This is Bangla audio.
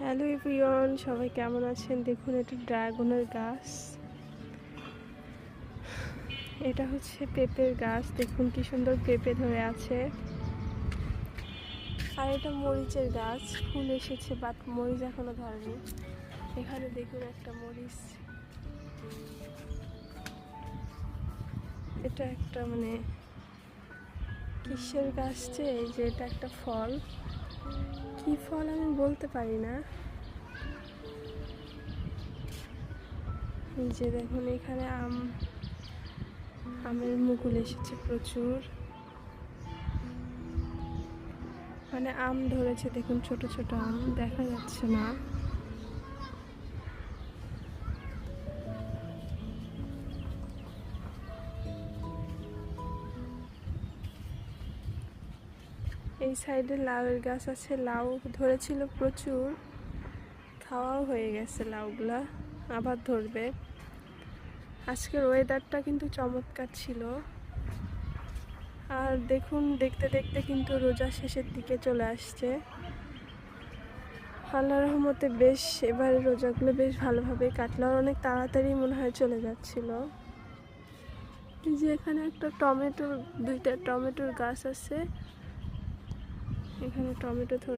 হ্যালো এভরিওয়ান, সবাই কেমন আছেন? দেখুন, এটা ড্রাগনের গাছ। এটা হচ্ছে পেঁপের গাছ। দেখুন কি সুন্দর পেঁপে ধরে আছে। আর এটা মরিচের গাছ, ফুল এসেছে বাট মরিচ এখনো ধরেনি। এখানে দেখুন একটা মরিচ। এটা একটা কিসের গাছ যে, এই যে এটা একটা ফল। কি ফল আমি বলতে পারি না। এই যে দেখুন, এখানে আমের মুকুল এসেছে প্রচুর। আম ধরেছে, দেখুন ছোট ছোট আম দেখা যাচ্ছে না। এই সাইডে লাউয়ের গাছ আছে, লাউ ধরেছিল প্রচুর, খাওয়াও হয়ে গেছে লাউগুলা, আবার ধরবে। আজকের ওয়েদারটা কিন্তু চমৎকার ছিল। আর দেখুন, দেখতে দেখতে কিন্তু রোজা শেষের দিকে চলে আসছে। আল্লাহর রহমতে বেশ এবারে রোজাগুলো বেশ ভালোভাবে কাটলো, আর অনেক তাড়াতাড়ি মনে হয় চলে যাচ্ছিল। এই যে এখানে একটা দুইটা টমেটোর গাছ আছে। এখানে টমেটো